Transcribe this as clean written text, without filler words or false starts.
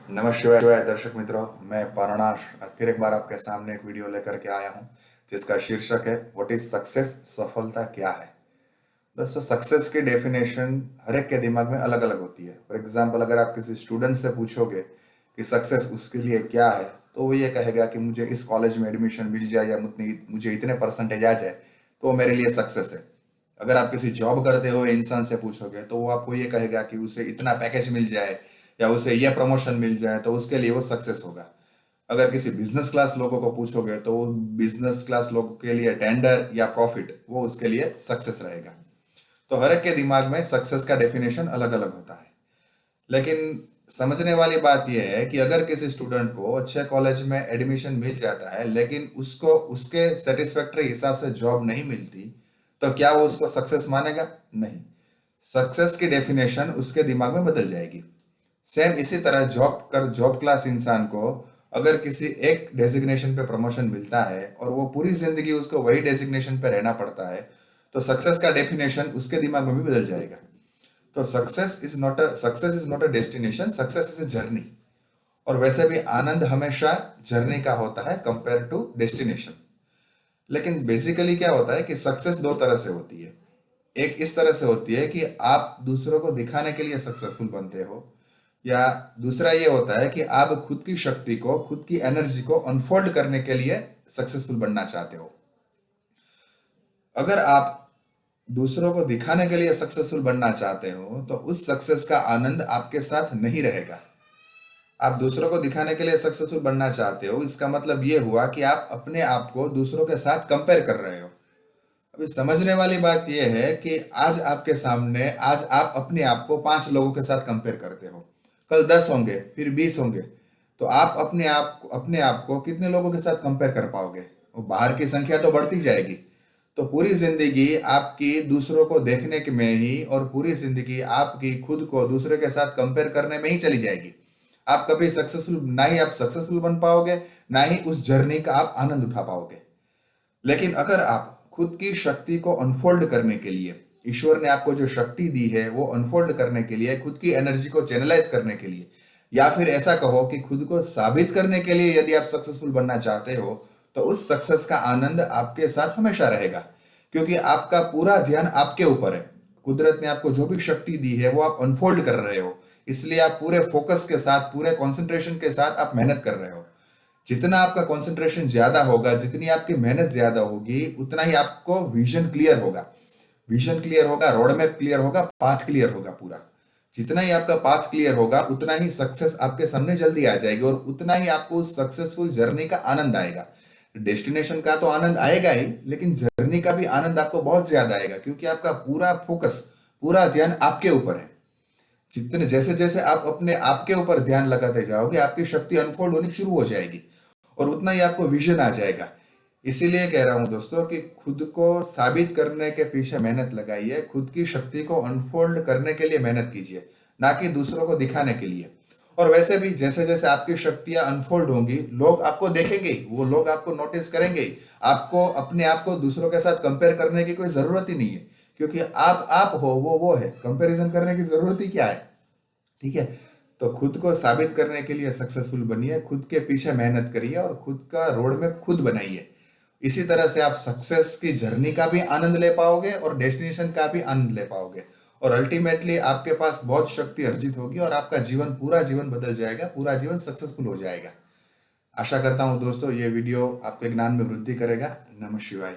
नमस्कार दर्शक मित्रों, मैं पारनाश फिर एक बार आपके सामने एक वीडियो लेकर के आया हूं जिसका शीर्षक है व्हाट इज सक्सेस, सफलता क्या है। दोस्तों, सक्सेस की डेफिनेशन हर एक के दिमाग में अलग अलग होती है। फॉर एग्जांपल, अगर आप किसी स्टूडेंट से पूछोगे कि सक्सेस उसके लिए क्या है, तो वो ये कहेगा कि मुझे इस कॉलेज में एडमिशन मिल जाए या मुझे इतने परसेंटेज आ जाए तो वो मेरे लिए सक्सेस है। अगर आप किसी जॉब करते हुए इंसान से पूछोगे तो वो आपको ये कहेगा कि उसे इतना पैकेज मिल जाए या उसे यह प्रमोशन मिल जाए तो उसके लिए वो सक्सेस होगा। अगर किसी बिजनेस क्लास लोगों को पूछोगे तो वो बिजनेस क्लास लोगों के लिए टेंडर या प्रॉफिट वो उसके लिए सक्सेस रहेगा। तो हर एक के दिमाग में सक्सेस का डेफिनेशन अलग अलग होता है। लेकिन समझने वाली बात यह है कि अगर किसी स्टूडेंट को अच्छे कॉलेज में एडमिशन मिल जाता है लेकिन उसको उसके सेटिस्फैक्टरी हिसाब से जॉब नहीं मिलती, तो क्या वो उसको सक्सेस मानेगा? नहीं। सक्सेस की डेफिनेशन उसके दिमाग में बदल जाएगी। सेम इसी तरह जॉब क्लास इंसान को अगर किसी एक डेजिग्नेशन पे प्रमोशन मिलता है और वो पूरी जिंदगी उसको वही डेजिग्नेशन पे रहना पड़ता है, तो सक्सेस का डेफिनेशन उसके दिमाग में भी बदल जाएगा। तो success is not a destination, success is a journey. और वैसे भी आनंद हमेशा जर्नी का होता है कंपेयर टू डेस्टिनेशन। लेकिन बेसिकली क्या होता है कि सक्सेस दो तरह से होती है। एक इस तरह से होती है कि आप दूसरों को दिखाने के लिए सक्सेसफुल बनते हो, या दूसरा ये होता है कि आप खुद की शक्ति को, खुद की एनर्जी को अनफोल्ड करने के लिए सक्सेसफुल बनना चाहते हो। अगर आप दूसरों को दिखाने के लिए सक्सेसफुल बनना चाहते हो तो उस सक्सेस का आनंद आपके साथ नहीं रहेगा। आप दूसरों को दिखाने के लिए सक्सेसफुल बनना चाहते हो, इसका मतलब ये हुआ कि आप अपने आप को दूसरों के साथ कंपेयर कर रहे हो। अभी समझने वाली बात यह है कि आज आप अपने आप को 5 लोगों के साथ कंपेयर करते हो, कल 10 होंगे, फिर 20 होंगे। तो आप अपने आप को कितने लोगों के साथ कंपेयर कर पाओगे? वो बाहर की संख्या तो बढ़ती जाएगी। तो पूरी जिंदगी आपकी दूसरों को देखने के में ही, और पूरी जिंदगी आपकी खुद को दूसरे के साथ कंपेयर करने में ही चली जाएगी। आप कभी सक्सेसफुल ना ही आप सक्सेसफुल बन पाओगे, ना ही उस जर्नी का आप आनंद उठा पाओगे। लेकिन अगर आप खुद की शक्ति को अनफोल्ड करने के लिए, ईश्वर ने आपको जो शक्ति दी है वो अनफोल्ड करने के लिए, खुद की एनर्जी को चैनलाइज करने के लिए, या फिर ऐसा कहो कि खुद को साबित करने के लिए यदि आप सक्सेसफुल बनना चाहते हो, तो उस सक्सेस का आनंद आपके साथ हमेशा रहेगा। क्योंकि आपका पूरा ध्यान आपके ऊपर है। कुदरत ने आपको जो भी शक्ति दी है वो आप अनफोल्ड कर रहे हो। इसलिए आप पूरे फोकस के साथ, पूरे कंसंट्रेशन के साथ आप मेहनत कर रहे हो। जितना आपका कंसंट्रेशन ज्यादा होगा, जितनी आपकी मेहनत ज्यादा होगी, उतना ही आपको विजन क्लियर होगा। विजन क्लियर होगा, रोड मैप क्लियर होगा, पाथ क्लियर होगा पूरा। जितना ही आपका पाथ क्लियर होगा उतना ही सक्सेस आपके सामने जल्दी आ जाएगी, और उतना ही आपको सक्सेसफुल जर्नी का आनंद आएगा। डेस्टिनेशन का तो आनंद आएगा ही, लेकिन जर्नी का भी आनंद आपको बहुत ज्यादा आएगा, क्योंकि आपका पूरा फोकस, पूरा ध्यान आपके ऊपर है। जितने जैसे जैसे आप अपने आपके ऊपर ध्यान लगाते जाओगे, आपकी शक्ति अनफोल्ड होनी शुरू हो जाएगी, और उतना ही आपको विजन आ जाएगा। इसीलिए कह रहा हूं दोस्तों कि खुद को साबित करने के पीछे मेहनत लगाइए, खुद की शक्ति को अनफोल्ड करने के लिए मेहनत कीजिए, ना कि दूसरों को दिखाने के लिए। और वैसे भी जैसे जैसे आपकी शक्तियां अनफोल्ड होंगी, लोग आपको देखेंगे ही, वो लोग आपको नोटिस करेंगे ही। आपको अपने आप को दूसरों के साथ कंपेयर करने की कोई जरूरत ही नहीं है, क्योंकि आप हो, वो है। कंपैरिजन करने की जरूरत ही क्या है? ठीक है। तो खुद को साबित करने के लिए सक्सेसफुल बनिए, खुद के पीछे मेहनत करिए, और खुद का रोड मैप खुद बनाइए। इसी तरह से आप सक्सेस की जर्नी का भी आनंद ले पाओगे और डेस्टिनेशन का भी आनंद ले पाओगे। और अल्टीमेटली आपके पास बहुत शक्ति अर्जित होगी और आपका जीवन, पूरा जीवन बदल जाएगा, पूरा जीवन सक्सेसफुल हो जाएगा। आशा करता हूं दोस्तों ये वीडियो आपके ज्ञान में वृद्धि करेगा। नमः शिवाय।